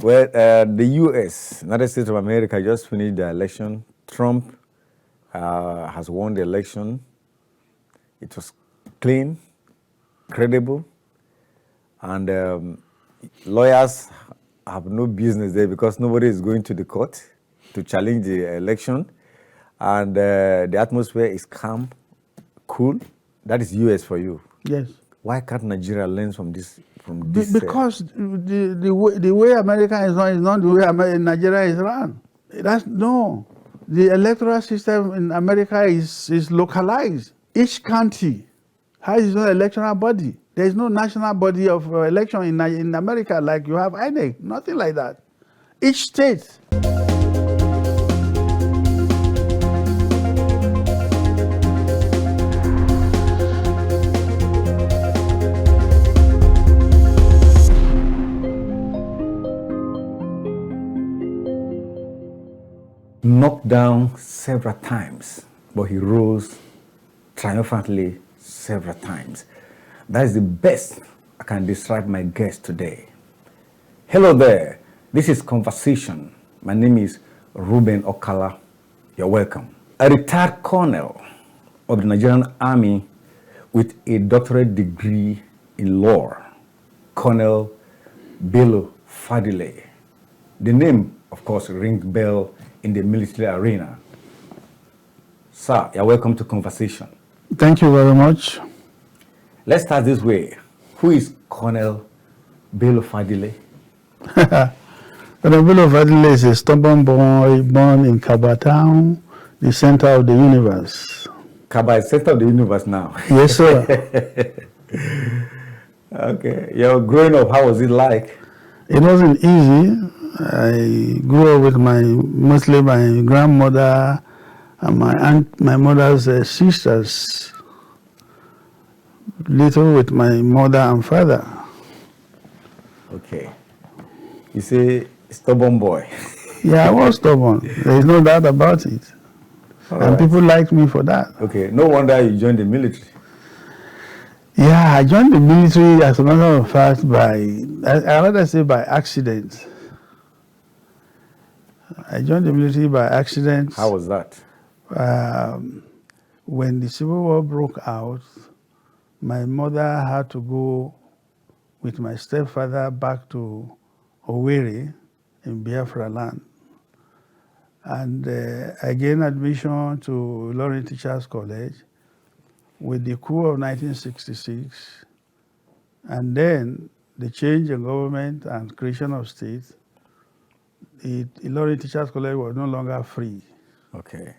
Well, the U.S., United States of America, just finished the election. Trump has won the election. It was clean, credible, and lawyers have no business there because nobody is going to the court to challenge the election. And the atmosphere is calm, cool. That is U.S. for you. Yes. Why can't Nigeria learn from this? Because the way America is run is not the way Nigeria is run. The electoral system in America is localized. Each county has its own electoral body. There is no national body of election in America like you have INEC. Nothing like that. Each state. Knocked down several times, but he rose triumphantly several times. That is the best I can describe my guest today. Hello there. This is Conversation. My name is Reuben Okala. You're welcome. A retired colonel of the Nigerian Army with a doctorate degree in law, Colonel Bello Fadile. The name, of course, rings bell in the military arena. Sir, you're welcome to Conversation. Thank you very much. Let's start this way. Who is Colonel Bello Fadile? Colonel Bello Fadile is a stubborn boy born in Kaba town, the center of the universe. Kaba is center of the universe now. Yes, sir. Okay. You're growing up, how was it like? It wasn't easy. I grew up with mostly my grandmother and my mother's sisters. Little with my mother and father. Okay. You say stubborn boy. Yeah, I was stubborn. There is no doubt about it. And people liked me for that. Okay. No wonder you joined the military. Yeah, I joined the military, as a matter of fact, I rather say by accident. I joined the military by accident. How was that? When the Civil War broke out, my mother had to go with my stepfather back to Owerri in Biafra land. And I gained admission to Ilorin Teachers College with the coup of 1966. And then the change in government and creation of states, the Ilorin Teachers College was no longer free. Okay.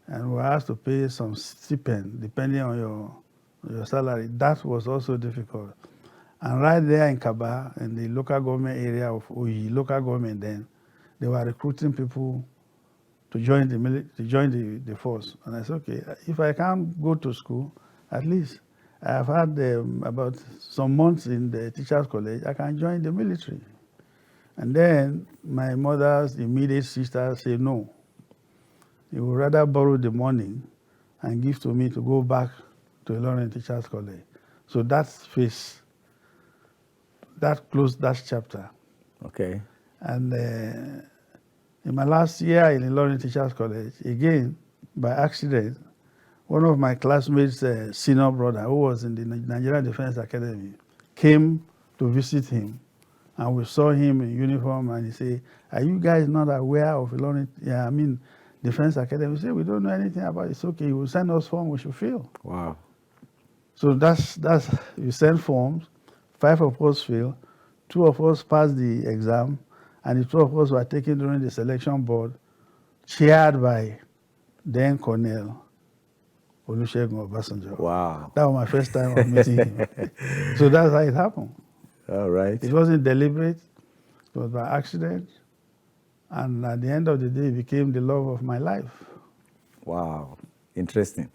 And we were asked to pay some stipend depending on your salary. That was also difficult. And right there in Kaba, in the local government area of Oyi, local government then, they were recruiting people to join the force. And I said, okay, if I can't go to school, at least I've had about some months in the Teachers College, I can join the military. And then my mother's immediate sister said, no, he would rather borrow the money and give to me to go back to Ilorin Teachers College. So that closed that chapter. Okay. And in my last year in Ilorin Teachers College, again, by accident, one of my classmates' senior brother, who was in the Nigerian Defense Academy, came to visit him. And we saw him in uniform, and he said, are you guys not aware of Ilorin, Defense Academy? We said, we don't know anything about it. It's okay, you will send us form, we should fill. Wow. So that's you send forms, 5 of us fill, 2 of us passed the exam, and the 2 of us were taken during the selection board, chaired by then Colonel Olusegun Obasanjo. Wow. That was my first time of meeting him. So that's how it happened. All right. It wasn't deliberate, it was by accident. And at the end of the day, it became the love of my life. Wow. Interesting.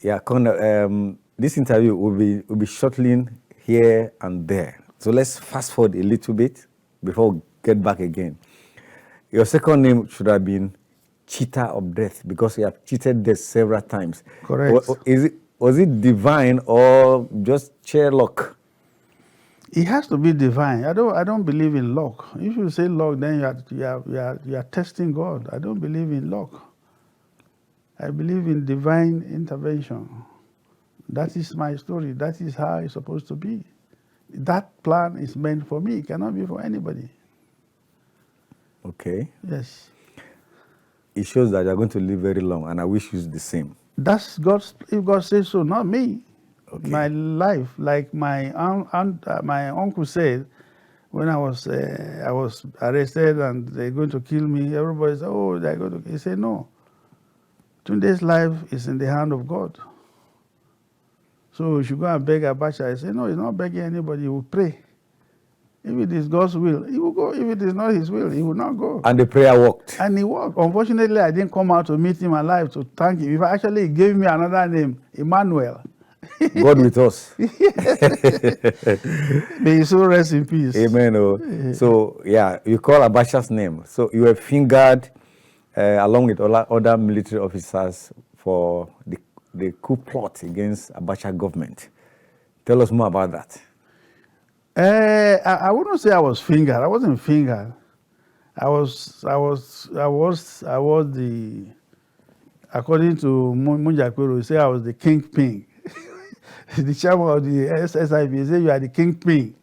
Yeah, Colonel, this interview will be shuttling here and there. So let's fast forward a little bit before we get back again. Your second name should have been Cheater of Death because you have cheated death several times. Correct. Was it divine or just sheer luck? It has to be divine. I don't believe in luck. If you say luck, then you are testing God. I don't believe in luck. I believe in divine intervention. That is my story. That is how it's supposed to be. That plan is meant for me. It cannot be for anybody. Okay. Yes. It shows that you're going to live very long, and I wish you the same. That's God's, if God says so, not me. Okay. My life, like my my uncle said, when I was arrested and they're going to kill me, everybody said, oh, they're going to. He said, no. Tunde's life is in the hand of God. So you should go and beg Abacha. I said, no, he's not begging anybody. He will pray. If it is God's will, he will go. If it is not his will, he will not go. And the prayer worked. And he worked. Unfortunately, I didn't come out to meet him alive to thank him. If actually he gave me another name, Emmanuel. God with us. May he so rest in peace. Amen. Oh. So, yeah, you call Abacha's name. So you were fingered along with other military officers for the coup plot against Abacha government. Tell us more about that. I wouldn't say I was fingered. I wasn't fingered. I was the, according to Munjakwero, he said I was the kingpin. The chairman of the SSIB said, you are the kingpin.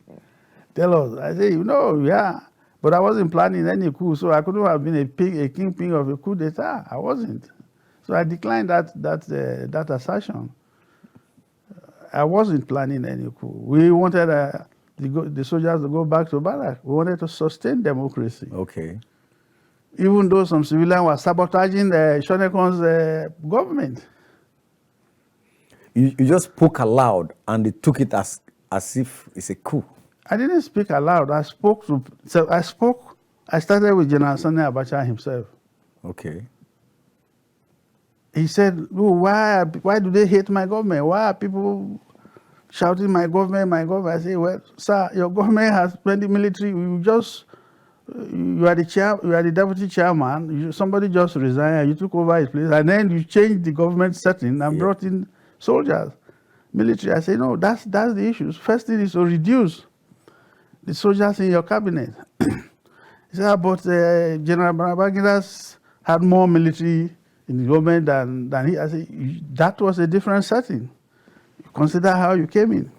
Tell us. I said, yeah. But I wasn't planning any coup, so I couldn't have been a kingpin of a coup d'etat. I wasn't. So I declined that assertion. I wasn't planning any coup. We wanted the soldiers to go back to barrack. We wanted to sustain democracy. Okay. Even though some civilians were sabotaging Shonekon's government. You just spoke aloud and they took it as if it's a coup. I didn't speak aloud. I started with General Sani Abacha himself. Okay. He said, oh, why do they hate my government? Why are people shouting my government, my government? I say, well, sir, your government has plenty military. You are the deputy chairman. Somebody just resigned. You took over his place, and then you changed the government setting and brought in soldiers, military. I say, no, that's the issue. First thing is to reduce the soldiers in your cabinet. He said, but General Babangida had more military in the government than he. I said, that was a different setting. Consider how you came in.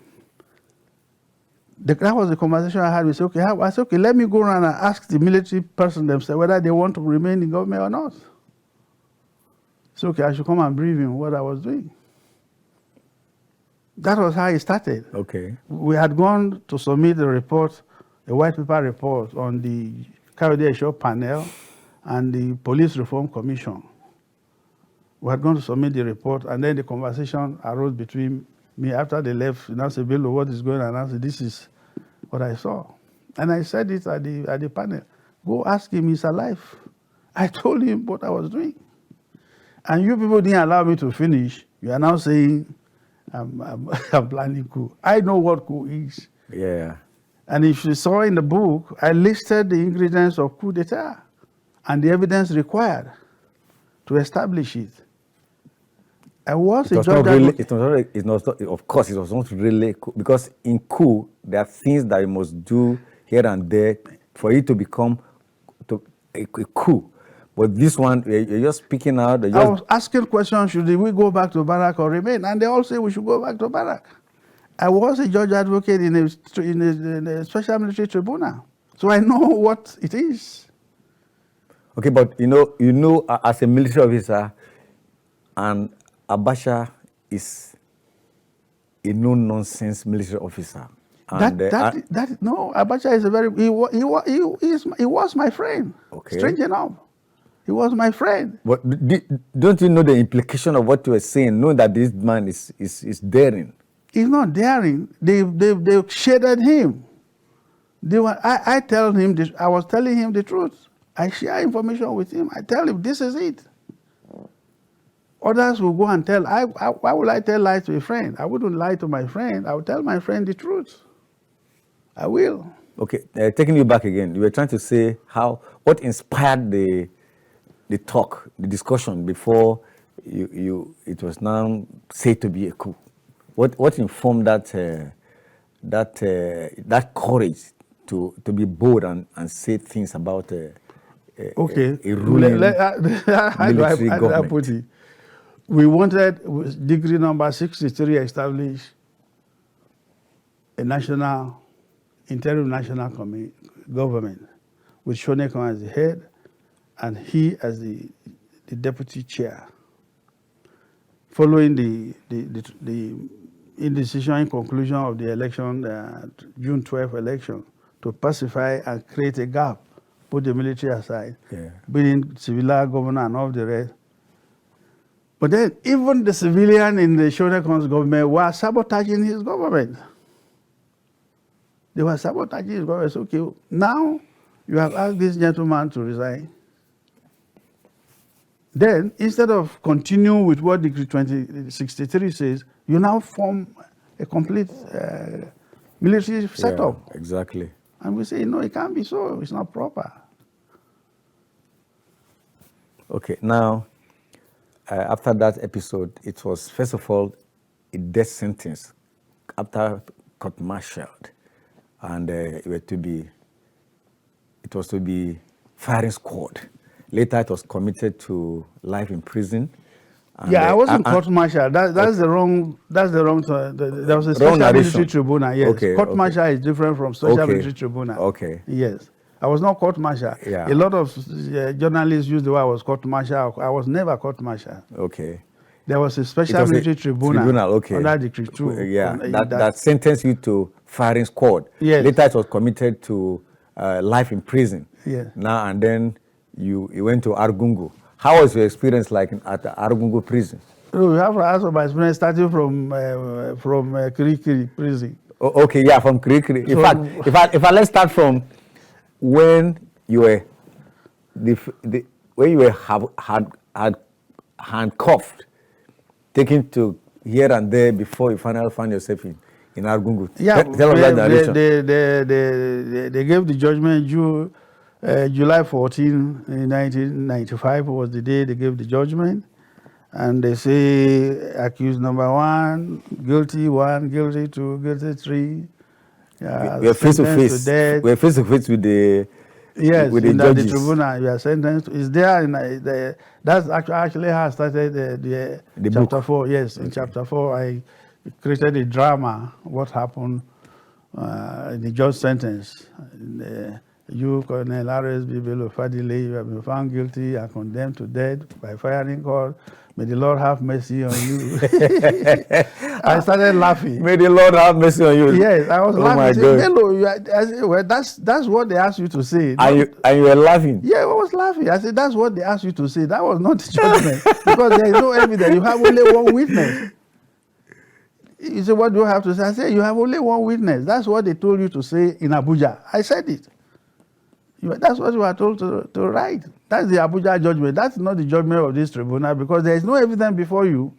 That was the conversation I had. We said, okay, I said, okay, let me go around and ask the military person themselves whether they want to remain in government or not. So, okay, I should come and brief him what I was doing. That was how it started. Okay. We had gone to submit a report, a white paper report on the Kayode Esho panel and the Police Reform Commission. We had gone to submit the report, and then the conversation arose between me after they left. And I said, Bello, what is going on? And I said, this is what I saw. And I said it at the panel. Go ask him, he's alive. I told him what I was doing. And you people didn't allow me to finish. You are now saying I'm planning coup. I know what coup is. Yeah. And if you saw in the book, I listed the ingredients of coup d'etat and the evidence required to establish it. I was a judge. Of course, it was not really coup, because in coup, there are things that you must do here and there for it to become a coup. But this one, you're just speaking out. I was asking questions, should we go back to barrack or remain? And they all say we should go back to barrack. I was a judge advocate in a special military tribunal. So I know what it is. Okay, but you know, as a military officer, and Abacha is a no-nonsense military officer. And, no, Abacha is he was my friend. Okay. Strange enough. He was my friend. But don't you know the implication of what you were saying, knowing that this man is daring? He's not daring. They shaded him. I was telling him the truth. I share information with him. I tell him this is it. Others will go and tell. Why would I tell lies to a friend? I wouldn't lie to my friend. I would tell my friend the truth. I will. Okay, taking you back again, you were trying to say what inspired the talk, the discussion before it was now said to be a coup. What informed that that courage to be bold and say things about Okay. a ruling How do I government. put it? We wanted, with decree number 63, establish a interim national government with Shonekan as the head and he as the deputy chair. Following the indecision conclusion of the election, June 12th election, to pacify and create a gap, put the military aside, bring civilian governor and all the rest. But then even the civilian in the Shonekan's government were sabotaging his government. They were sabotaging his government. So, okay, now you have asked this gentleman to resign. Then, instead of continuing with what Decree 2063 says, you now form a complete military setup. Yeah, exactly. And we say, no, it can't be so. It's not proper. Okay, now, after that episode, it was, first of all, a death sentence after court-martialed. And it was to be firing squad. Later, it was committed to life in prison. And, I wasn't court-martial. That's the wrong. There was a special military tribunal. Yes, okay, court-martial is different from special military tribunal. Okay. Yes, I was not court-martial. Yeah. A lot of journalists use the word I was court-martial. I was never court-martial. Okay. There was a special military tribunal. Okay. Under Decree 2. Yeah, that sentenced you to firing squad. Yes. Later, it was committed to life in prison. Yes. Now and then, you went to Argungu. How was your experience like at the Argungu prison? You have to ask my experience starting from Kirikiri prison. Okay, yeah, from Kirikiri. In fact, let's start from when you were when you were had handcuffed, taken to here and there before you finally found yourself in Argungu. Yeah, tell us that narration. They gave the judgment July 14, 1995 was the day they gave the judgment. And they say accused number 1, guilty 2, guilty 3. We're face to face. We're face to face with the with the judges. The tribunal. You are sentenced. It's there in that's actually how I started the chapter book. 4. Yes, in chapter 4 I created a drama. What happened in the judge sentence? You, Colonel RSB Bello Fadile, you have been found guilty and condemned to death by firing court. May the Lord have mercy on you. I started laughing. May the Lord have mercy on you. Yes, I was laughing. My God. I said, well, that's what they asked you to say. And you were laughing? Yeah, I was laughing. I said, that's what they asked you to say. That was not the judgment. Because there is no evidence. You have only one witness. You say, what do you have to say? I said, you have only one witness. That's what they told you to say in Abuja. I said it. That's what you are told to write. That's the Abuja judgment. That's not the judgment of this tribunal because there is no evidence before you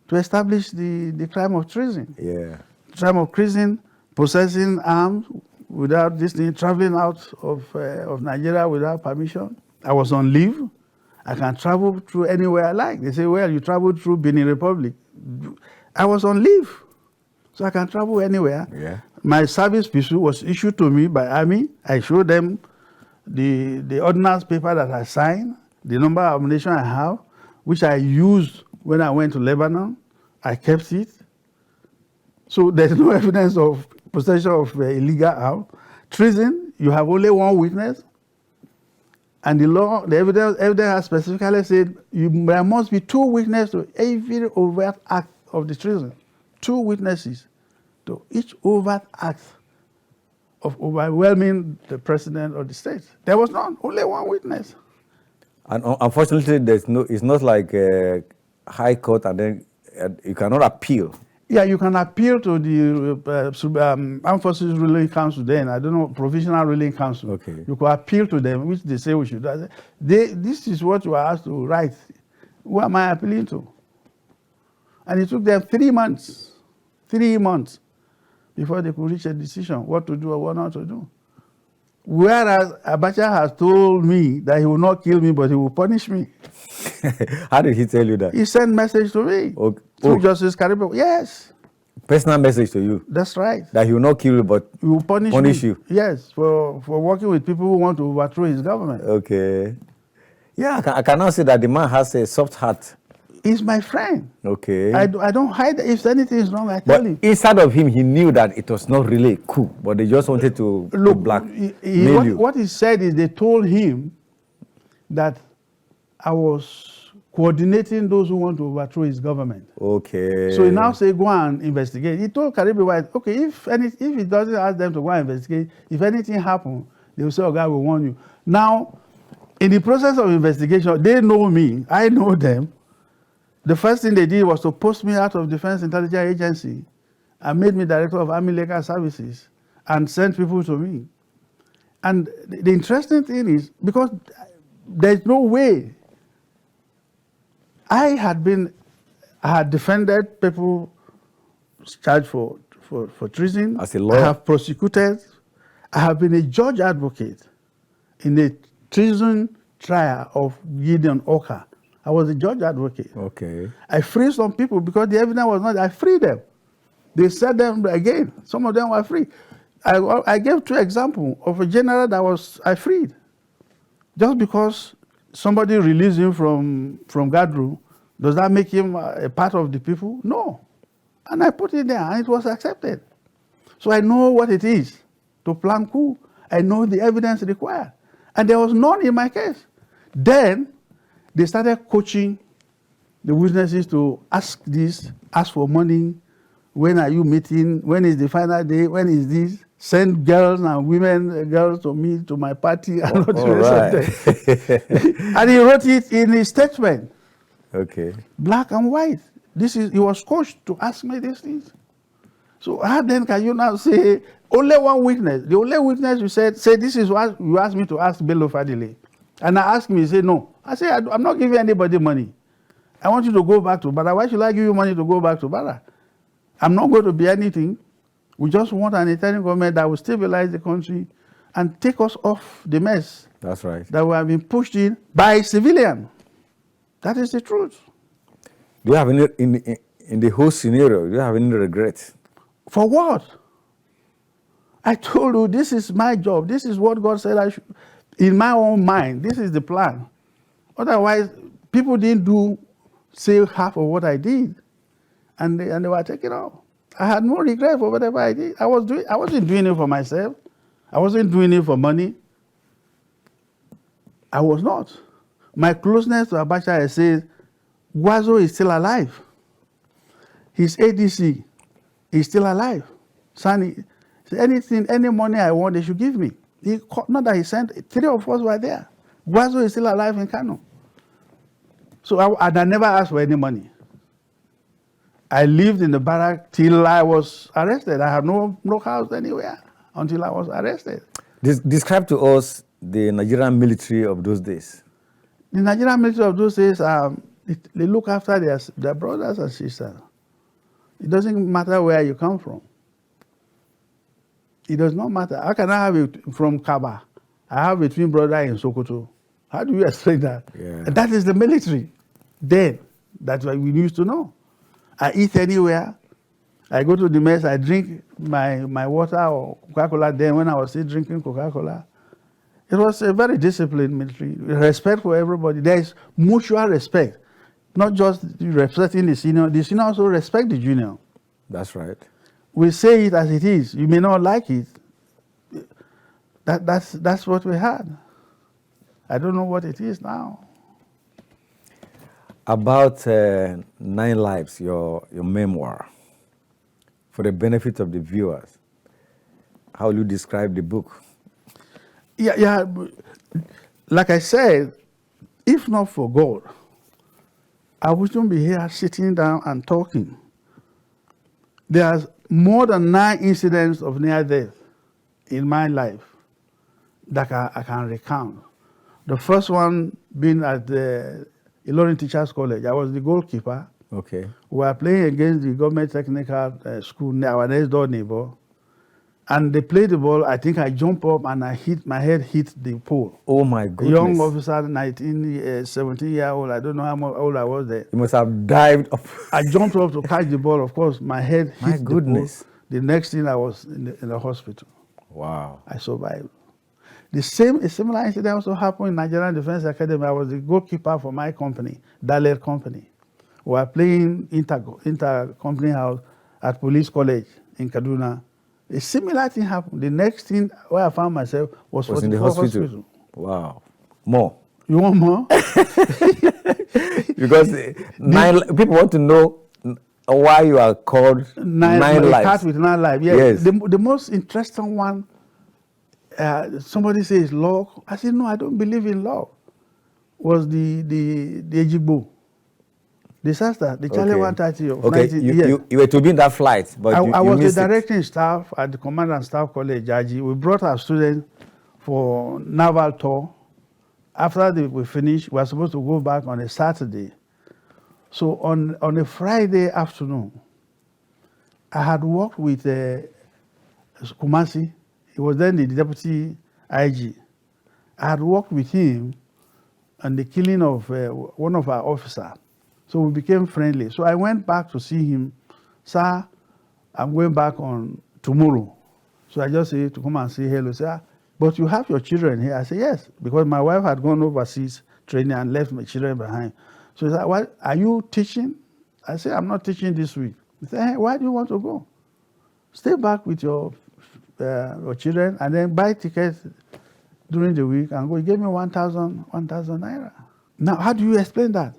to establish the crime of treason. Yeah. Crime of treason, possessing arms without this thing, traveling out of Nigeria without permission. I was on leave. I can travel through anywhere I like. They say, well, you traveled through Benin Republic. I was on leave, so I can travel anywhere. Yeah. My service pistol was issued to me by Army. I showed them the ordnance paper that I signed, the number of ammunition I have, which I used when I went to Lebanon. I kept it. So there's no evidence of possession of illegal arms. Treason, you have only one witness. And the evidence has specifically said there must be 2 witnesses to every overt act of the treason. 2 witnesses to each overt act of overwhelming the president of the state. There was none, only one witness. And unfortunately, it's not like a high court and then you cannot appeal. Yeah, you can appeal to the Armed Forces Ruling Council then, I don't know, Provisional Ruling Council. Okay. You could appeal to them, which they say we should do. This is what you are asked to write. Who am I appealing to? And it took them 3 months. 3 months. Before they could reach a decision, what to do or what not to do. Whereas Abacha has told me that he will not kill me, but he will punish me. How did he tell you that? He sent message to me. Okay. Through Justice Caribou. Yes. Personal message to you. That's right. That he will not kill you, but He will punish you. Yes, for working with people who want to overthrow his government. Okay. Yeah, I can now say that the man has a soft heart. He's my friend. Okay. I don't hide. If anything is wrong, I tell him. Inside of him, he knew that it was not really a coup, but they just wanted to blackmail you. What he said is they told him that I was coordinating those who want to overthrow his government. Okay. So he now say go and investigate. He told Caribbean White, okay, if he doesn't ask them to go and investigate, if anything happens, they will say, oh, God will warn you. Now, in the process of investigation, they know me, I know them. The first thing they did was to post me out of Defense Intelligence Agency and made me Director of Army Legal Services and sent people to me. And the interesting thing is, because there's no way I had defended people charged for treason. As a lawyer. I have prosecuted. I have been a judge advocate in a treason trial of Gideon Oka. I was a judge advocate. Okay. I freed some people because the evidence was not. I freed them. They set them again. Some of them were free. I gave 2 examples of a general that I freed. Just because somebody released him from Gadru, does that make him a part of the people? No. And I put it there, and it was accepted. So I know what it is to plan coup. I know the evidence required. And there was none in my case. Then they started coaching the witnesses to ask for money. When are you meeting? When is the final day? When is this? Send girls to me, to my party. And all the rest of them. And he wrote it in his statement. Okay. Black and white. He was coached to ask me these things. So how then can you now say only one witness? The only witness you said this is what you asked me to ask Bello Fadile. And I asked him, he said no. I said, I'm not giving anybody money. I want you to go back to Bara. Why should I give you money to go back to Bara? I'm not going to be anything. We just want an interim government that will stabilize the country and take us off the mess. That's right. That we have been pushed in by civilians. That is the truth. Do you have any, in the whole scenario, do you have any regrets? For what? I told you, this is my job. This is what God said I should. In my own mind, this is the plan. Otherwise, people didn't say half of what I did, and they were taken off. I had no regret for whatever I did. I wasn't doing it for myself. I wasn't doing it for money. I was not. My closeness to Abacha, I said, Guazo is still alive. His ADC is still alive. Sani, any money I want, they should give me. Not that he sent, 3 of us were there. Guazo is still alive in Kano. So I never asked for any money. I lived in the barrack till I was arrested. I had no house anywhere until I was arrested. Describe to us the Nigerian military of those days. The Nigerian military of those days, they look after their brothers and sisters. It doesn't matter where you come from. It does not matter. How can I have it from Kaba? I have a twin brother in Sokoto. How do you explain that? Yeah. That is the military. Then, that's what we used to know. I eat anywhere. I go to the mess, I drink my water or Coca-Cola. Then when I was still drinking Coca-Cola, it was a very disciplined military. Respect for everybody. There is mutual respect. Not just respecting the senior. The senior also respect the junior. That's right. We say it as it is. You may not like it. That's what we had. I don't know what it is now. About NineLives, your memoir, for the benefit of the viewers, how will you describe the book? Yeah. Like I said, if not for God, I wouldn't be here sitting down and talking. There's more than 9 incidents of near death in my life that I can recount. The first one being at the Ilorin Teachers College. I was the goalkeeper. Okay. We were playing against the government technical school, our next door neighbor. And they played the ball. I think I jumped up and my head hit the pole. Oh my A goodness. young officer, 17-year-old, I don't know how old I was there. You must have dived up. I jumped up to catch the ball. Of course, my head My hit goodness. the pole. The next thing, I was in the hospital. Wow. I survived. A similar incident also happened in Nigerian Defense Academy. I was the goalkeeper for my company, Dalet Company. We were playing inter-company house at Police College in Kaduna. A similar thing happened. The next thing where I found myself was in the hospital. Wow. More. You want more? Because people want to know why you are called Nine Lives. Cat with 9 lives. Yes. The most interesting one, somebody says law. I said, no, I don't believe in law. Was the Ejigbo disaster, the Charlie 130 of 19 you were to be in that flight, but I was missed the directing staff at the Command and Staff College, Jaji. We brought our students for naval tour. After we finished, we were supposed to go back on a Saturday. So on a Friday afternoon, I had worked with Kumasi. He was then the deputy IG. I had worked with him on the killing of one of our officers. So we became friendly. So I went back to see him. Sir, I'm going back on tomorrow. So I just said to come and say hello. Sir, but you have your children here? I said, yes, because my wife had gone overseas training and left my children behind. So he said, what, are you teaching? I said, I'm not teaching this week. He said, hey, why do you want to go? Stay back with your children and then buy tickets during the week and go. He gave me 1,000 naira. Now, how do you explain that?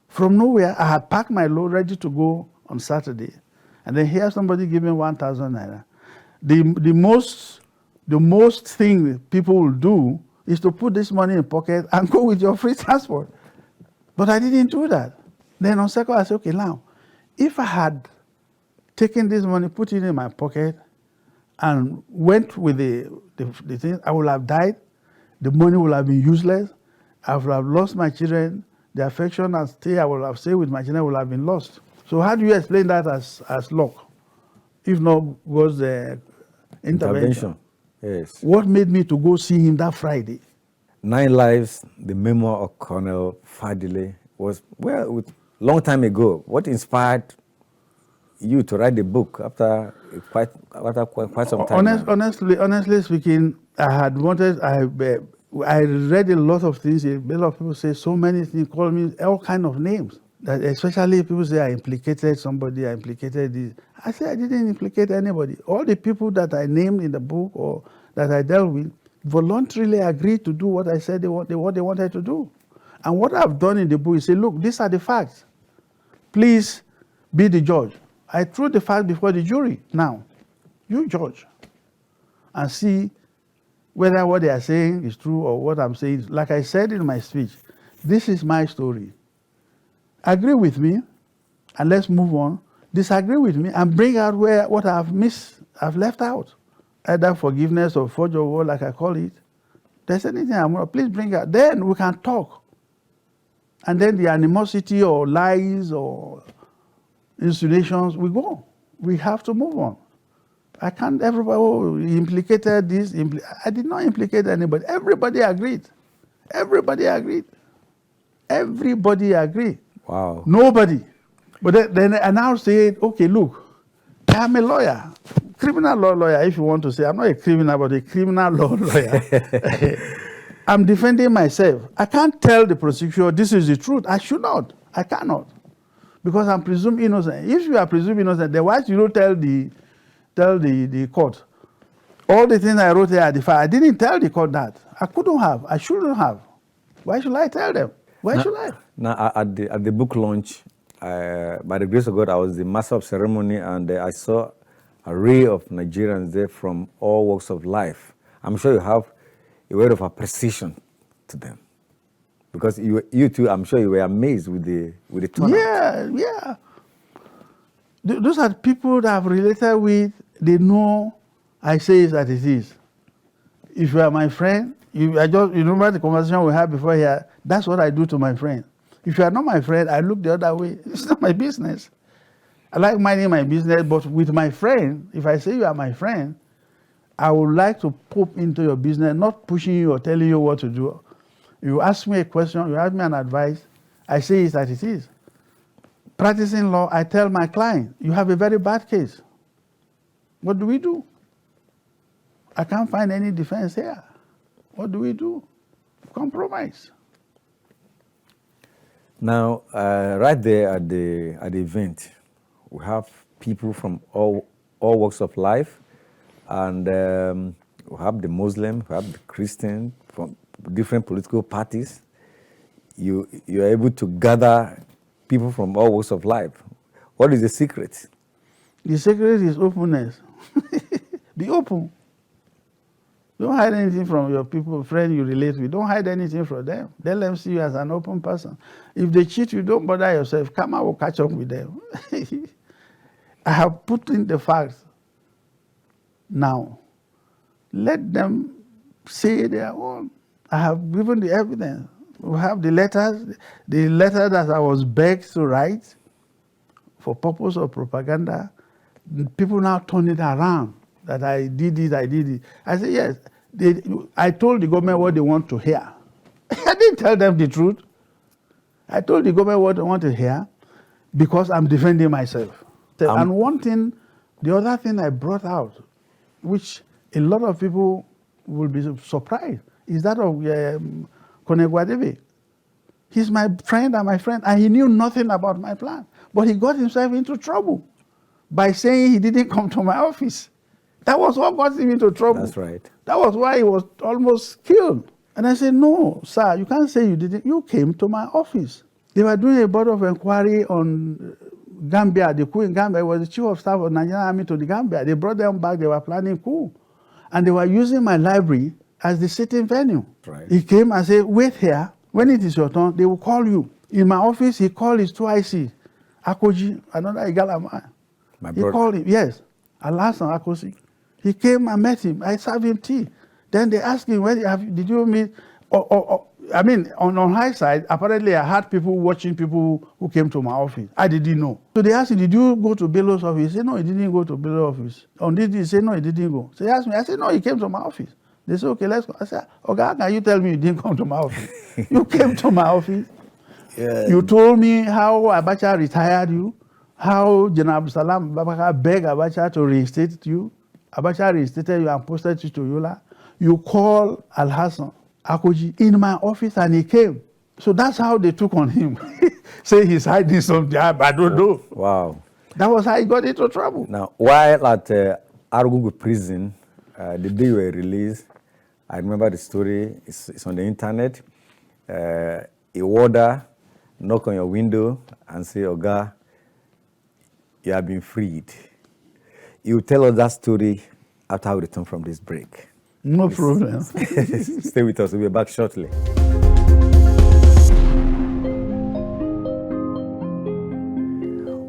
From nowhere, I had packed my load ready to go on Saturday. And then here somebody gave me 1,000 naira. The most thing people will do is to put this money in pocket and go with your free transport. But I didn't do that. Then on second, I said, okay, now, if I had taken this money, put it in my pocket, and went with the thing, I would have died. The money would have been useless. I would have lost my children. The affection and stay I would have stayed with my children would have been lost. So how do you explain that as luck? If not God's intervention. Yes. What made me to go see him that Friday? 9 Lives, the memoir of Colonel Fadile, was, long time ago. What inspired you to write the book after quite some time? Honestly speaking, I read a lot of things. A lot of people say so many things, call me all kind of names. That especially people say I implicated somebody, I implicated this. I said I didn't implicate anybody. All the people that I named in the book or that I dealt with voluntarily agreed to do what I said what they wanted to do. And what I've done in the book is say, look, these are the facts. Please be the judge. I threw the facts before the jury. Now, you judge and see whether what they are saying is true or what I'm saying. Like I said in my speech, this is my story. Agree with me, and let's move on. Disagree with me, and bring out what I've left out. Either forgiveness or forge of war, like I call it. There's anything I'm going to, please bring out. Then we can talk. And then the animosity or lies or insinuations, we go. We have to move on. I can't, everybody, he implicated this. I did not implicate anybody. Everybody agreed. Everybody agreed. Everybody agreed. Wow. Nobody. But then I now say, okay, look, I'm a lawyer, criminal law lawyer, if you want to say. I'm not a criminal, but a criminal law lawyer. I'm defending myself. I can't tell the prosecutor this is the truth. I should not. I cannot. Because I'm presumed innocent. If you are presumed innocent, then why should you tell the court? All the things I wrote here at the file, I didn't tell the court that. I couldn't have. I shouldn't have. Why should I tell them? Why should I? Now, at the book launch, by the grace of God, I was the master of ceremony, and I saw an array of Nigerians there from all walks of life. I'm sure you have a word of appreciation to them, because you too, I'm sure you were amazed with the turnout. Yeah. Those are people that I've related with. They know I say it as it is. If you are my friend, you remember the conversation we had before here. That's what I do to my friend. If you are not my friend, I look the other way. It's not my business. I like minding my business, but with my friend, if I say you are my friend, I would like to pop into your business, not pushing you or telling you what to do. You ask me a question, you ask me an advice, I say it as it is. Practicing law, I tell my client, you have a very bad case. What do we do? I can't find any defense here. What do we do? Compromise. Now, right there at the event, we have people from all walks of life, and we have the Muslim, we have the Christian from different political parties. You are able to gather people from all walks of life. What is the secret? The secret is openness. Be open. Don't hide anything from your people, friends you relate with. Don't hide anything from them. Let them see you as an open person. If they cheat you, don't bother yourself. Come out, we'll catch up with them. I have put in the facts. Now, let them say their own. I have given the evidence. We have the letters that I was begged to write for purpose of propaganda. People now turn it around that I did it. I said, yes. I told the government what they want to hear. I didn't tell them the truth. I told the government what they want to hear because I'm defending myself. And one thing, the other thing I brought out, which a lot of people will be surprised, is that of Konegwadebe. He's my friend and he knew nothing about my plan. But he got himself into trouble by saying he didn't come to my office. That was what got him into trouble. That's right. That was why he was almost killed. And I said, no, sir, you can't say you didn't. You came to my office. They were doing a board of inquiry on Gambia, the coup in Gambia. It was the chief of staff of the Nigerian army to the Gambia. They brought them back. They were planning coup. And they were using my library as the sitting venue. Right. He came and said, wait here. When it is your turn, they will call you. In my office, he called his 2IC, Akoji, another Igala man. He called him, yes, Alhassan Akosi. He came and met him. I served him tea. Then they asked him, did you meet? On high side, apparently I had people watching people who came to my office. I didn't know. So they asked him, did you go to Bello's office? He said, no, he didn't go to Bello's office. On this, he said, no, he didn't go. So they asked me, I said, no, he came to my office. They said, okay, let's go. I said, okay, how can you tell me you didn't come to my office? You came to my office. Yeah. You told me how Abacha retired you, how General Salam Babaka begged Abacha to reinstate you. Abacha reinstated you and posted you to Yola. You called Al-Hassan Akoji in my office and he came. So that's how they took on him. Say he's hiding something, I don't know. Wow. That was how he got into trouble. Now, while at Arugungu prison, the day you were released, I remember the story, it's on the internet. A warder knock on your window and say, Oga, you have been freed. You tell us that story after we return from this break. No problem. Stay with us. We'll be back shortly.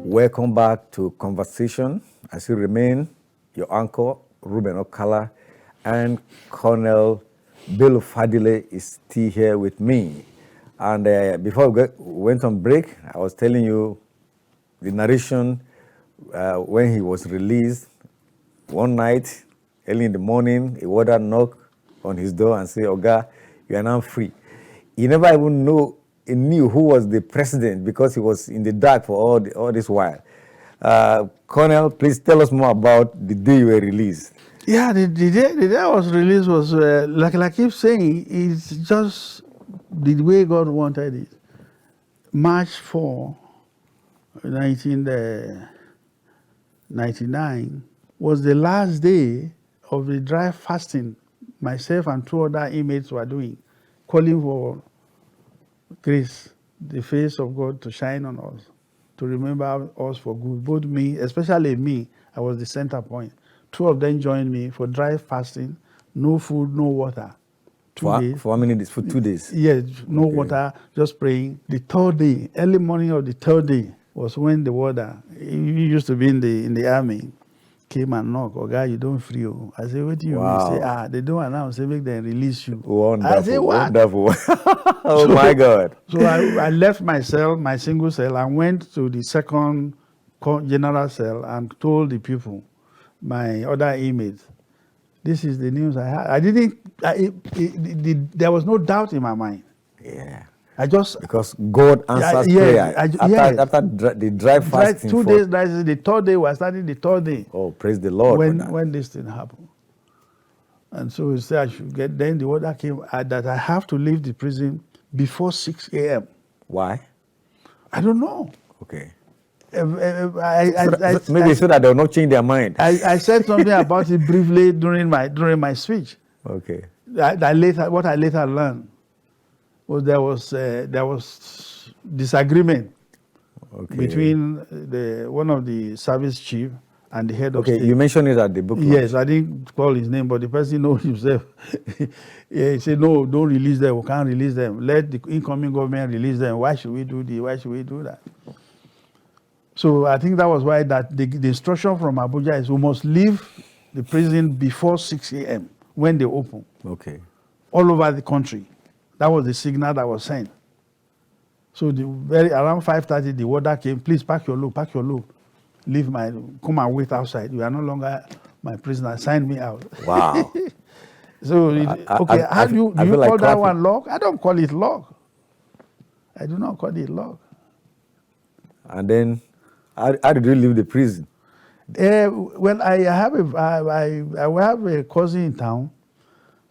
Welcome back to Conversation. I still remain your uncle, Reuben Okala, and Colonel Bello Fadile is still here with me. And before we went on break, I was telling you the narration when he was released. One night, early in the morning, a warder knocked on his door and said, Oga, you are now free. He never even knew who was the president because he was in the dark for all this while. Colonel, please tell us more about the day you were released. Yeah, the day I was released was, like I keep saying, it's just the way God wanted it. March 4, 1999 was the last day of the dry fasting myself and two other inmates were doing, calling for grace, the face of God to shine on us, to remember us for good. Both me, especially me, I was the center point. Two of them joined me for dry fasting, no food, no water. 2 days. For how many days? For 2 days? Yes, no water, just praying. The third day, early morning of the third day, was when the warder, he used to be in the army, came and knocked. Oh, God, you don't free you. I said, what do you mean? He said, they don't announce, they make them release you. Wonderful, I said, what? Wonderful. Oh, my God. So I left my cell, my single cell, and went to the second general cell and told the people, my other inmates, This is the news I had. I didn't. There was no doubt in my mind. Yeah. I just Because God answers prayer. After the dry fasting. 2 days, the third day, we are starting the third day. Oh, praise the Lord. When this thing happened. And so he said I should get, then the order came that I have to leave the prison before 6 a.m. Why? I don't know. Okay. Maybe so that they will not change their mind. I said something about it briefly during my speech. Okay. What I later learned was there was disagreement between one of the service chief and the head of state. Okay, you mentioned it at the book. Yes, I didn't call his name, but the person knows himself. He said, no, don't release them. We can't release them. Let the incoming government release them. Why should we do this? Why should we do that? So I think that was why that the instruction from Abuja is we must leave the prison before 6 a.m. when they open. Okay. All over the country. That was the signal that was sent. So around 5:30, the order came, please pack your load. Come and wait outside. You are no longer my prisoner. Sign me out. Wow. So, do you call that one lock? I don't call it lock. I do not call it lock. And then, how did you leave the prison? Well, I have a cousin in town.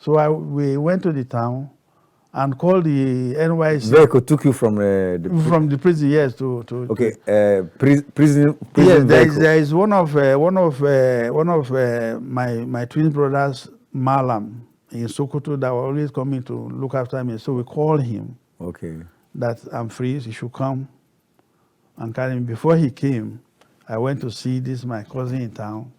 So we went to the town and called the NYC. Vehicle took you from the prison, yes, to prison. Yes, there is one of my twin brothers, Malam, in Sokoto, that were always coming to look after me. So we called him. Okay. That I'm free, he should come and carry me. Before he came, I went to see my cousin in town,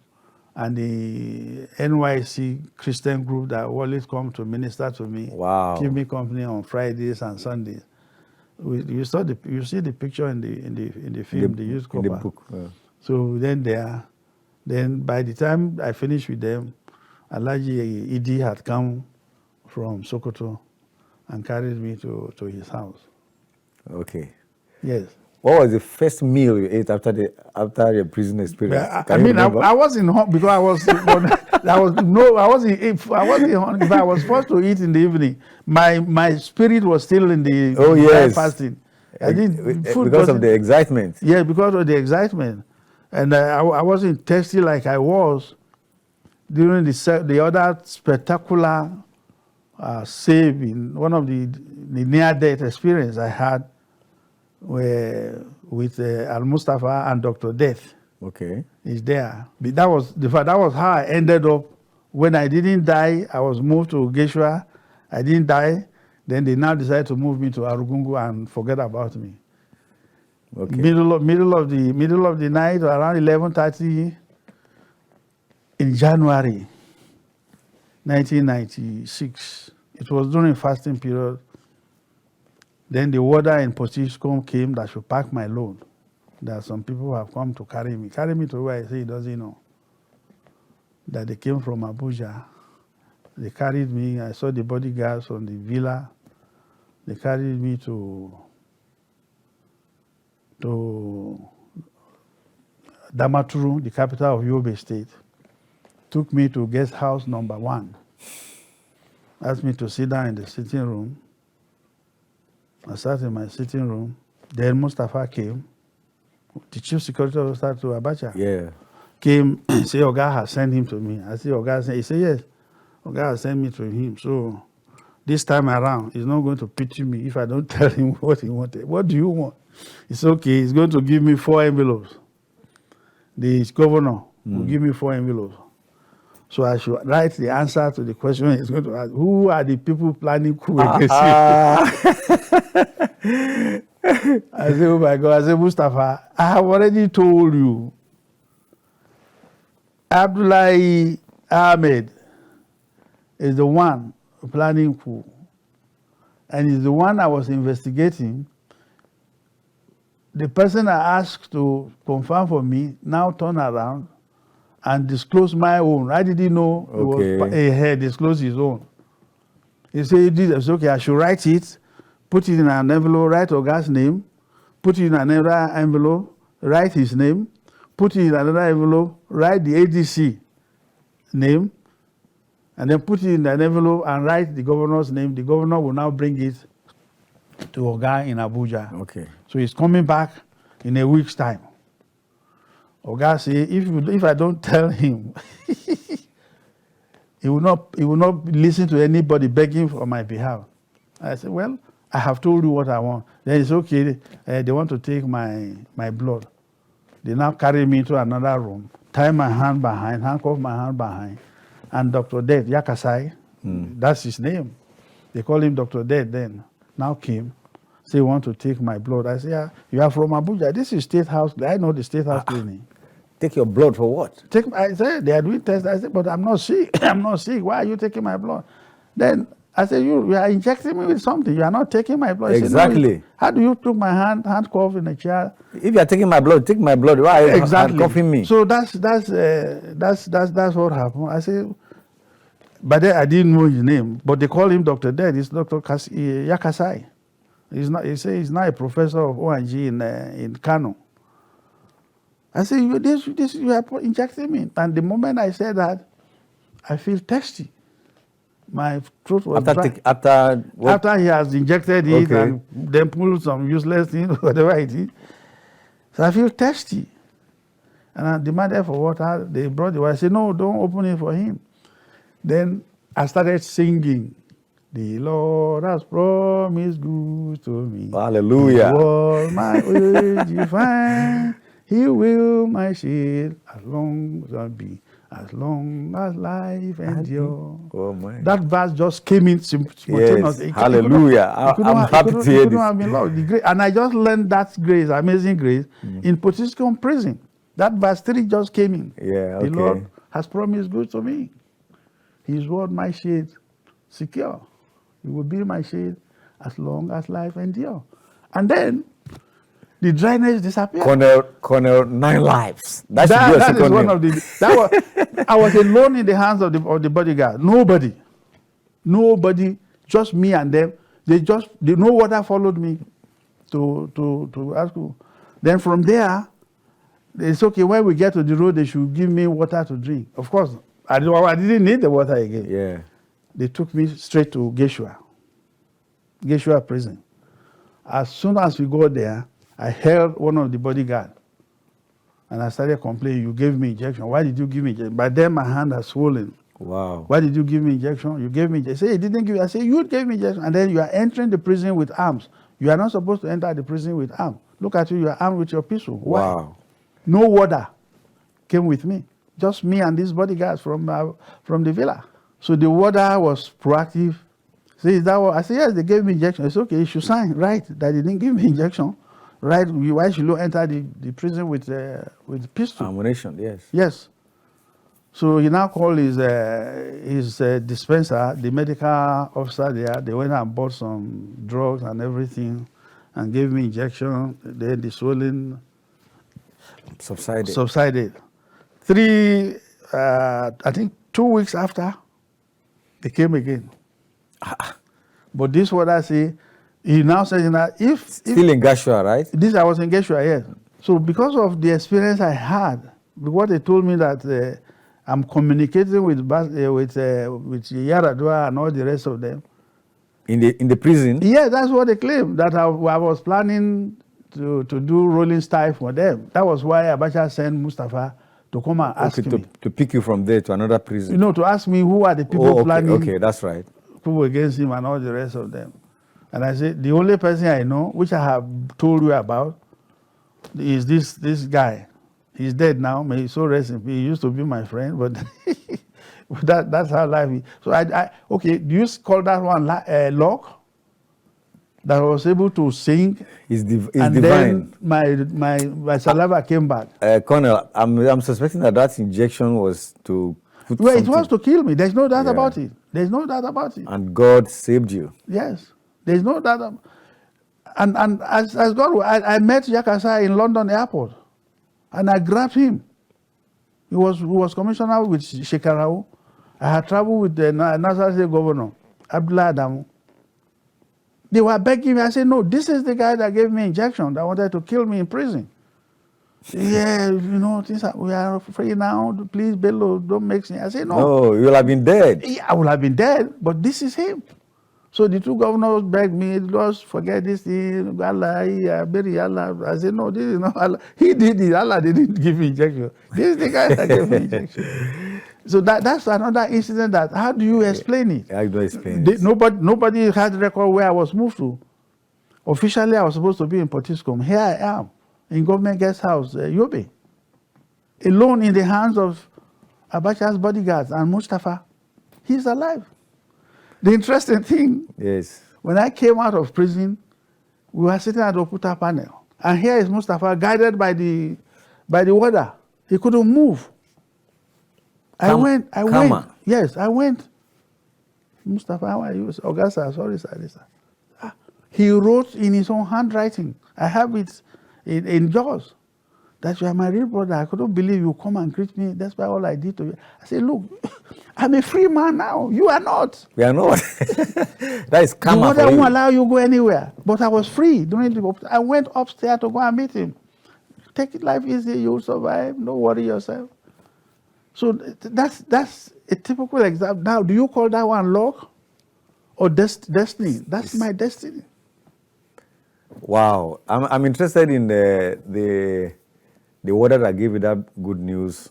and the NYC Christian group that always come to minister to me. Wow. Keep me company on Fridays and Sundays. You see the picture in the film, the youth cover. In the book. So then by the time I finished with them, Alhaji Idi had come from Sokoto and carried me to his house. Okay. Yes. What was the first meal you ate after your prison experience? I wasn't hungry because I wasn't hungry, but I was forced to eat in the evening. My spirit was still in the fasting. I didn't because of the excitement. Yeah, because of the excitement, and I wasn't thirsty like I was during the other spectacular save in one of the near-death experience I had with Al-Mustafa and Dr. Death. Okay. Is there. But that was how I ended up. When I didn't die, I was moved to Geshua. I didn't die. Then they now decided to move me to Arugungu and forget about me. Okay. Middle of the night, around 11:30 in January 1996. It was during fasting period. Then the warder in Postiscom came that should pack my load. There are some people who have come to carry me. Carry me to where I say he doesn't know. That they came from Abuja. They carried me. I saw the bodyguards on the villa. They carried me to Damaturu, the capital of Yobe State. Took me to guest house number 1. Asked me to sit down in the sitting room. I sat in my sitting room. Then Mustafa came, the chief security officer to Abacha. Yeah. Came and said, Oga has sent him to me. I said, Oga, he said, yes. Oga has sent me to him. So this time around, he's not going to pity me if I don't tell him what he wanted. What do you want? It's okay. He's going to give me 4 envelopes. The governor will give me 4 envelopes. So I should write the answer to the question he's going to ask. Who are the people planning coup against you? I said, oh my God. I said, Mustafa, I have already told you. Abdullahi Ahmed is the one planning coup. And he's the one I was investigating. The person I asked to confirm for me now turned around and disclosed my own. I didn't know he had disclosed his own. He said, it's okay, I should write it, put it in an envelope, write Oga's name, put it in another envelope, write his name, put it in another envelope, write the ADC name, and then put it in an envelope and write the governor's name. The governor will now bring it to Oga in Abuja. Okay. So he's coming back in a week's time. Oga say, if I don't tell him, he will not listen to anybody begging for my behalf. I said, well, I have told you what I want. Then it's okay. They want to take my blood. They now carry me to another room, tie my hand behind, handcuff my hand behind, and Dr. Dead, Yakasai, that's his name. They call him Dr. Dead then. Now came, say, want to take my blood. I said, yeah, you are from Abuja. This is State House. I know the State House clinic. Take your blood for what? I said, they are doing tests. I said, but I'm not sick. I'm not sick. Why are you taking my blood? Then I said, you are injecting me with something. You are not taking my blood. Exactly. Said, no, how do you took my handcuff in a chair? If you are taking my blood, take my blood. Why are you handcuffing me? So that's what happened. I said, but then I didn't know his name. But they call him Dr. Dead. It's Dr. Yakasai. He's not. He says he's not a professor of ONG in Kano. I said, you are injecting me. And the moment I said that, I feel thirsty. My throat was dry. After he has injected it and then pulled some useless thing, whatever it is. So I feel thirsty. And I demanded for water. They brought the water. I said, no, don't open it for him. Then I started singing. The Lord has promised good to me. Hallelujah. All my ways you find. He will my shield as long as life endure. Oh my. That verse just came in spontaneously. Yes. Hallelujah. I'm happy to hear this. And I just learned that grace, amazing grace, in Potiskum prison. That verse 3 just came in. Yeah, okay. The Lord has promised good to me. His word, my shade, secure. He will be my shade as long as life endure. And then the dryness disappeared. Colonel NineLives. That is one of the. I was alone in the hands of the bodyguard. Nobody, just me and them. No water followed me to ask you. Then from there, it's okay. When we get to the road, they should give me water to drink. Of course, I didn't need the water again. Yeah. They took me straight to Geshua prison. As soon as we got there, I held one of the bodyguards and I started complaining, you gave me injection. Why did you give me injection? By then my hand has swollen. Wow. Why did you give me injection? You gave me injection. I say, you didn't give me. I say, you gave me injection. And then you are entering the prison with arms. You are not supposed to enter the prison with arms. Look at you are armed with your pistol. Why? Wow. No water came with me. Just me and these bodyguards from the villa. So the warder was proactive. Say, is that what? I said, yes, they gave me injection. It's okay, you should sign, right, that they didn't give me injection. Right, why should you enter the prison with pistol? Ammunition, yes. Yes. So he now called his dispenser, the medical officer there. They went and bought some drugs and everything and gave me injection. Then the swelling subsided. I think 2 weeks after, they came again. But this what I say, he now says that if still in Gashua, right? I was in Gashua, yes. So because of the experience I had, because they told me that I'm communicating with Yaradua and all the rest of them. In the prison? Yeah, that's what they claimed, that I was planning to do rolling style for them. That was why Abacha sent Mustafa to come and ask me. To pick you from there to another prison? You know, to ask me who are the people planning. Okay, that's right. People against him and all the rest of them. And I said, the only person I know, which I have told you about, is this guy. He's dead now. May he so rest in peace. He used to be my friend, but that's how life is. So okay, do you call that one luck? That I was able to sing. It's and divine. Then my saliva came back. Colonel, I'm suspecting that injection was to put well, it was to kill me. There's no doubt about it. There's no doubt about it. And God saved you. Yes. There's no doubt. And as God, I met Yakasa in London airport. And I grabbed him. He was commissioner with Shekarau. I had traveled with the Nasser State Governor, Abdullah Adamu. They were begging me. I said, no, this is the guy that gave me injection that wanted to kill me in prison. Yeah, we are free now. Please, Bello, don't make sense. I said, no. No, you'll have been dead. I would have been dead, but this is him. So the two governors begged me, just forget this thing. Allah, bury Allah. I said, no, this is not Allah. He did it. Allah didn't give me injection. This is the guy that gave me injection. So that's another incident that, how do you explain it? I don't explain it. Nobody had record where I was moved to. Officially, I was supposed to be in Potiskum. Here I am, in government guest house, Yobe. Alone in the hands of Abacha's bodyguards and Mustafa. He's alive. The interesting thing, Yes. when I came out of prison, we were sitting at the Okuta panel. And here is Mustafa, guided by the warder. He couldn't move. I went. Yes, I went. Mustafa, how are you? Augusta, sorry, sir. He wrote in his own handwriting. I have it in Jaws. That you are my real brother. I couldn't believe you come and greet me. That's why all I did to you. I said, look, I'm a free man now. You are not. We are not. That is karma. The warder won't allow you to go anywhere. But I was free. I went upstairs to go and meet him. Take it life easy. You'll survive. Don't worry yourself. So that's a typical example. Now, do you call that one luck or destiny? That's my destiny. Wow. I'm interested in the warder that gave you that good news.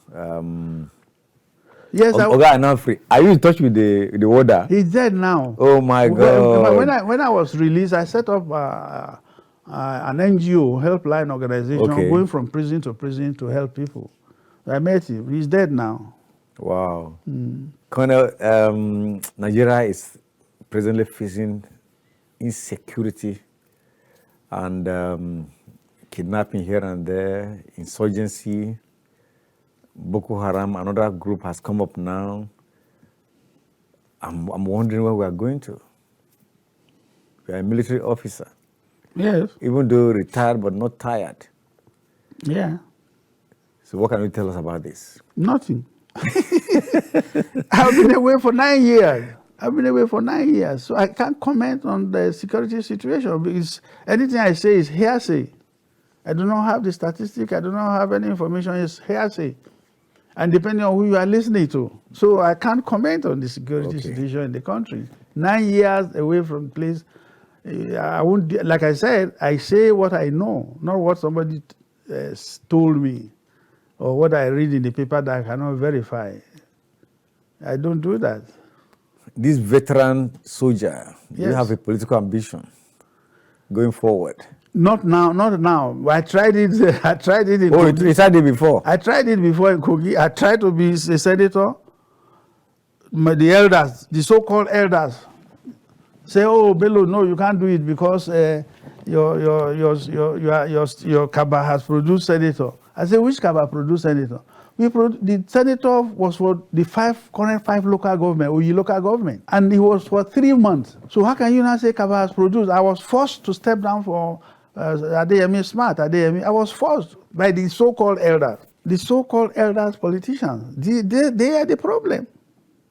Yes, Oga, I'm not free. Are you in touch with the warder? He's dead now. Oh my God. When I was released, I set up an NGO helpline organization going from prison to help people. I met him. He's dead now. Wow. Colonel, Nigeria is presently facing insecurity and kidnapping here and there, insurgency. Boko Haram, another group has come up now. I'm wondering where we are going to. You are a military officer. Yes. Even though retired but not tired. Yeah. So what can you tell us about this? Nothing. I've been away for 9 years. So I can't comment on the security situation because anything I say is hearsay. I do not have the statistic. I do not have any information. It's hearsay. And depending on who you are listening to. So I can't comment on the security situation in the country. 9 years away from the place. I won't, like I said, I say what I know, not what somebody told me or what I read in the paper that I cannot verify. I don't do that. This veteran soldier, you have a political ambition going forward. Not now. I tried it. You tried it before? I tried it before in Kogi. I tried to be a senator. The elders, the so-called elders, say, "Oh, Bello, no, you can't do it because your Kaba has produced senator." I said, "Which Kaba produced senator?" The senator was for the current five local government, Uyi local government, and it was for 3 months. So how can you not say Kaba has produced? I was forced to step down for Adeyemi Smart. I was forced by the so-called elders. The so-called elders politicians, they are the problem.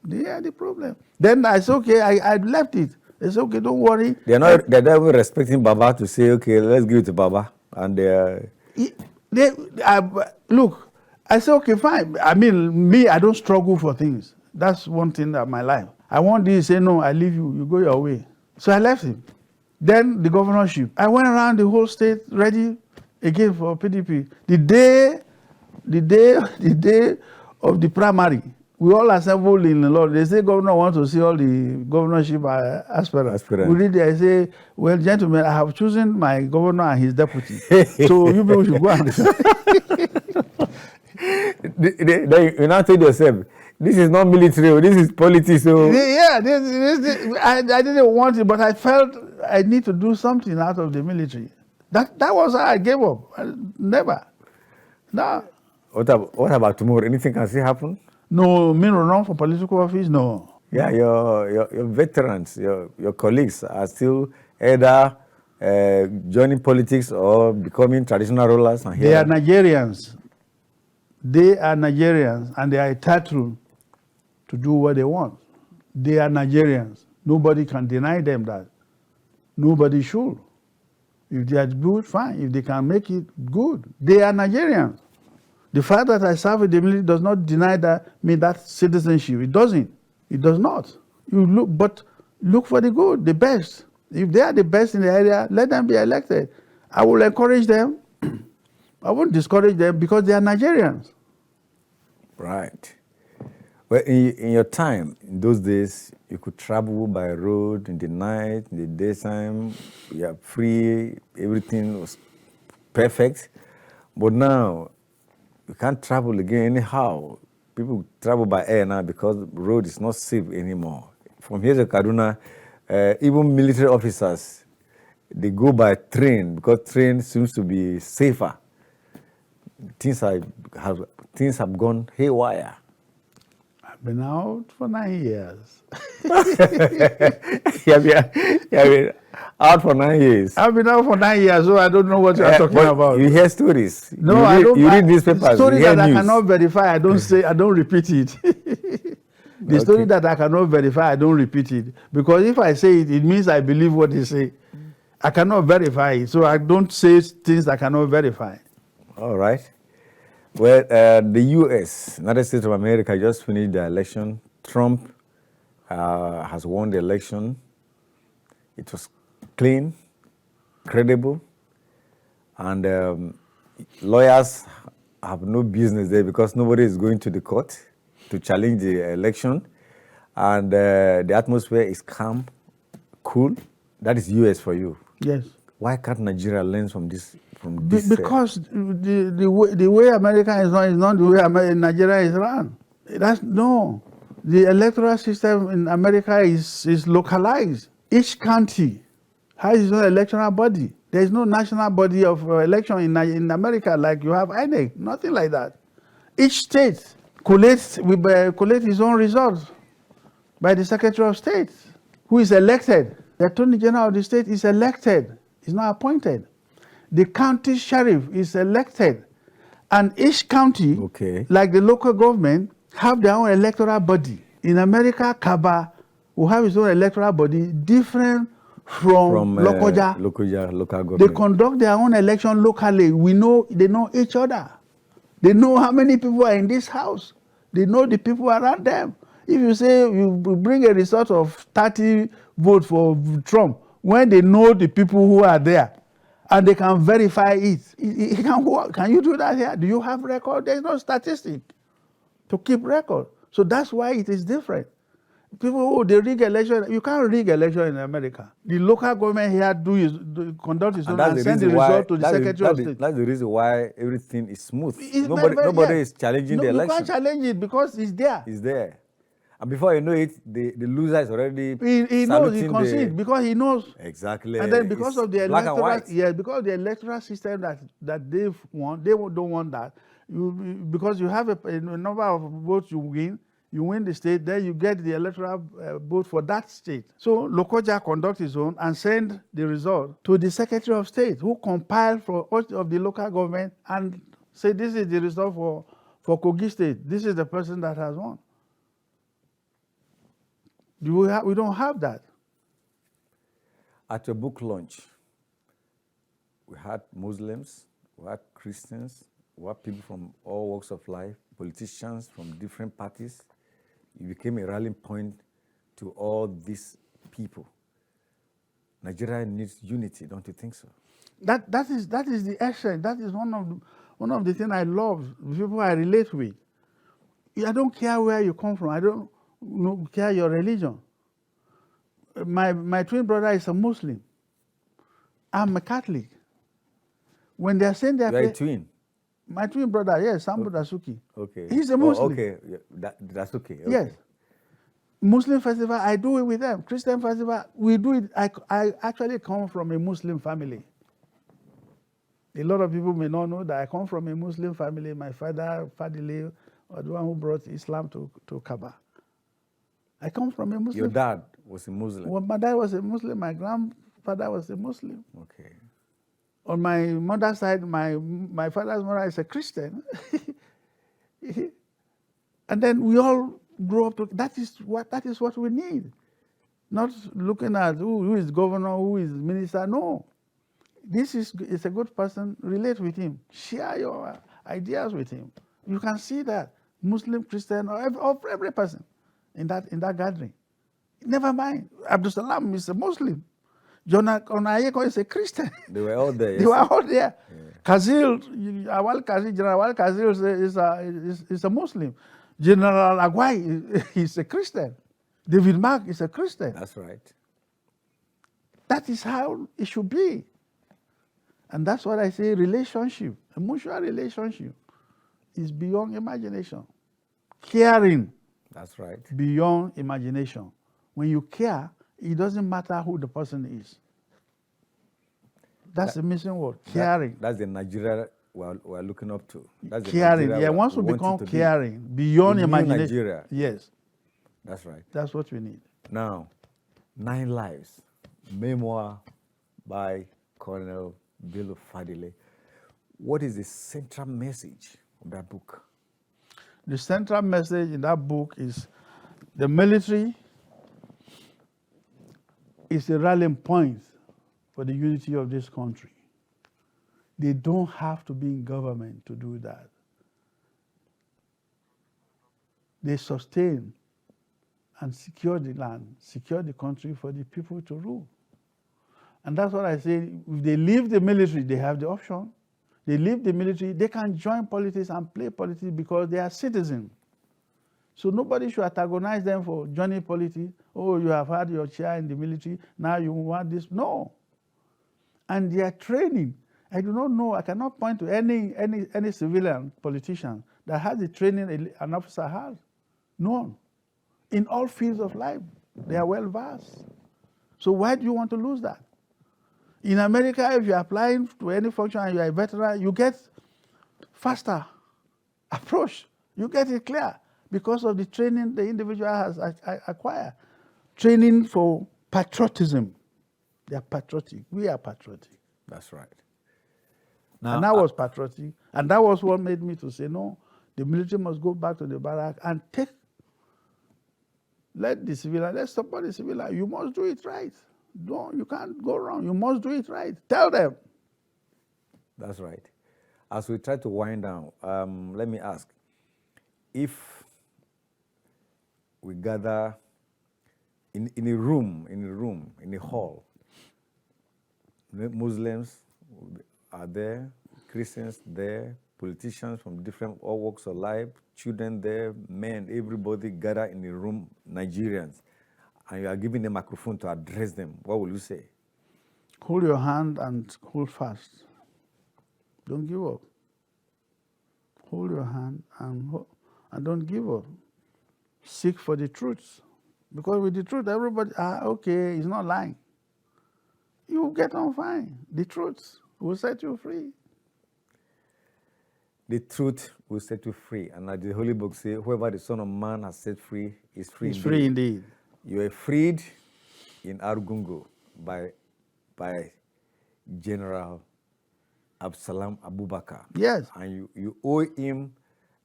They are the problem. Then I said, okay, I left it. They said, okay, don't worry. They're not even respecting Baba to say, okay, let's give it to Baba. And look, I said, okay, fine. I mean, I don't struggle for things. That's one thing of my life. I want this, say, no, I leave you, you go your way. So I left him. Then the governorship. I went around the whole state ready again for PDP. The day of the primary, we all assembled in the Lord. They say governor wants to see all the governorship aspirants. We read there, I say, well, gentlemen, I have chosen my governor and his deputy. So you people should go and you now tell yourself, this is not military, this is politics. So. Yeah, I didn't want it, but I felt I need to do something out of the military. That was how I gave up. Never. No. What about tomorrow? Anything can still happen? No, me run for political office, no. Yeah, your veterans, your colleagues are still either joining politics or becoming traditional rulers. They are Nigerians. They are Nigerians, and they are entitled to do what they want. They are Nigerians. Nobody can deny them that. Nobody should. If they are good, fine. If they can make it good, they are Nigerians. The fact that I serve in the military does not deny me that citizenship. It doesn't. It does not. But look for the good, the best. If they are the best in the area, let them be elected. I will encourage them. I won't discourage them because they are Nigerians. Right. Well, in your time, in those days, you could travel by road in the night, in the daytime. You are free. Everything was perfect. But now, you can't travel again anyhow. People travel by air now because the road is not safe anymore. From here to Kaduna, even military officers, they go by train because train seems to be safer. Things have gone haywire. I've been out for 9 years. You have been out for 9 years. I've been out for 9 years, so I don't know what you are talking about. You hear stories. No, I don't. You read newspapers. Stories you hear that news. I cannot verify, I don't say. I don't repeat it. The story that I cannot verify, I don't repeat it, because if I say it, it means I believe what they say. I cannot verify it, so I don't say things I cannot verify. All right. Well, the U.S., United States of America, just finished the election. Trump has won the election. It was clean, credible, and lawyers have no business there because nobody is going to the court to challenge the election, and the atmosphere is calm, cool. That is U.S. for you. Yes. Why can't Nigeria learn from this? Because the way America is not the way Nigeria is run. The electoral system in America is localized. Each county has its own electoral body. There is no national body of election in America like you have INEC. Nothing like that. Each state collates its own results by the Secretary of State, who is elected. The Attorney General of the state is elected. He's not appointed. The county sheriff is elected. And each county, like the local government, have their own electoral body. In America, Kaba will have its own electoral body different from Lokoja. Local government. They conduct their own election locally. They know each other. They know how many people are in this house. They know the people around them. If you say you bring a result of 30 votes for Trump, when they know the people who are there, and they can verify it. Can you do that here? Do you have record? There's no statistic to keep record. So that's why it is different. People, they rig election. You can't rig election in America. The local government here conduct its own and send the result to the Secretary of State. That's the reason why everything is smooth. Nobody is challenging the election. You can't challenge it because it's there. It's there. And before you know it, the loser is already he knows, he concedes because he knows. Exactly. And then because of the electoral system that they've won, they don't want that. Because you have a number of votes you win the state, then you get the electoral vote for that state. So Lokoja conducts his own and send the result to the Secretary of State, who compile for all of the local government and say this is the result for Kogi State. This is the person that has won. We don't have that. At your book launch, we had Muslims, we had Christians, we had people from all walks of life, politicians from different parties. You became a rallying point to all these people. Nigeria needs unity, don't you think so? That is the essence. That is one of the things I love, the people I relate with. I don't care where you come from. I don't care your religion. My twin brother is a Muslim. I'm a Catholic. When they are saying they are a twin. My twin brother, yes, Sambu Dasuki. Okay. He's a Muslim. Okay, that's okay. Yes. Muslim festival, I do it with them. Christian festival, we do it. I actually come from a Muslim family. A lot of people may not know that I come from a Muslim family. My father, Fadile, was the one who brought Islam to Kaaba. I come from a Muslim. Your dad was a Muslim? Well, my dad was a Muslim. My grandfather was a Muslim. Okay. On my mother's side, my father's mother is a Christian. And then we all grow up. That is what we need. Not looking at who is governor, who is minister. No. this is a good person, relate with him, share your ideas with him. You can see that Muslim, Christian, or every person in that gathering. Never mind, Abdul Salam is a Muslim. Jonah Onayeko is a Christian. They were all there. They were all there. Yeah. Kazil, General Awal Kazil is a Muslim. General Agwai is a Christian. David Mark is a Christian. That's right. That is how it should be. And that's what I say, relationship, emotional relationship is beyond imagination. Caring. That's right. Beyond imagination. When you care, it doesn't matter who the person is. That's the missing word, caring. That's the Nigeria we're looking up to. That's caring, yeah, once we become caring, beyond imagination. Nigeria. Yes. That's right. That's what we need. Now, NineLives, Memoir by Colonel Bello Fadile. What is the central message of that book? The central message in that book is the military is a rallying point for the unity of this country. They don't have to be in government to do that. They sustain and secure the land, secure the country for the people to rule. And that's what I say, if they leave the military, they have the option. They leave the military, they can join politics and play politics because they are citizens. So nobody should antagonize them for joining politics. Oh, you have had your share in the military, now you want this. No. And their training, I do not know, I cannot point to any civilian politician that has the training an officer has. None. In all fields of life, they are well versed. So why do you want to lose that? In America, if you're applying to any function and you're a veteran, you get faster approach. You get it clear because of the training the individual has acquired. Training for patriotism. They are patriotic. We are patriotic. That's right. Now, and I was patriotic. And that was what made me to say, no, the military must go back to the barrack and let the civilian, let's support the civilian. You must do it right. You can't go wrong. You must do it right. Tell them. That's right. As we try to wind down, let me ask, if we gather in a hall, Muslims are there, Christians there, politicians from different all walks of life, children there, men, everybody gather in a room, Nigerians, and you are giving a microphone to address them, what will you say? Hold your hand and hold fast. Don't give up. Hold your hand and don't give up. Seek for the truth. Because with the truth, everybody, okay, he's not lying. You get on fine. The truth will set you free. The truth will set you free. And like the Holy Book says, whoever the Son of Man has set free is free indeed. Free indeed. You are freed in Argungu by General Absalam Abubakar. Yes. And you owe him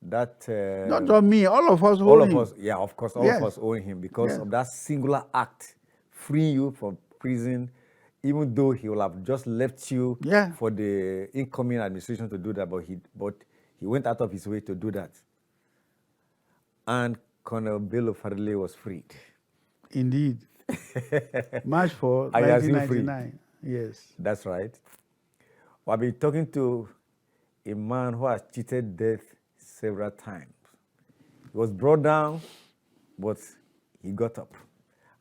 that... Not just me, all of us owe him. All of us, yeah, of course, all of us owe him because of that singular act, freeing you from prison, even though he will have just left you for the incoming administration to do that, but he went out of his way to do that. And Colonel Bello Fadile was freed. Indeed. March 4, 1999. Yes. That's right. Well, I've been talking to a man who has cheated death several times. He was brought down, but he got up.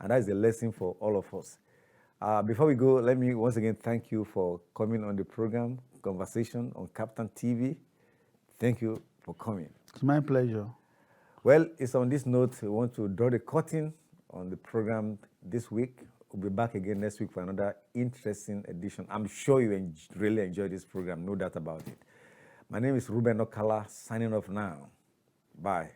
And that is a lesson for all of us. Before we go, let me once again thank you for coming on the program, Conversation on Captain TV. Thank you for coming. It's my pleasure. Well, it's on this note, we want to draw the curtain on the program this week. We'll be back again next week for another interesting edition. I'm sure you really enjoyed this program, no doubt about it. My name is Reuben Okala, signing off now. Bye.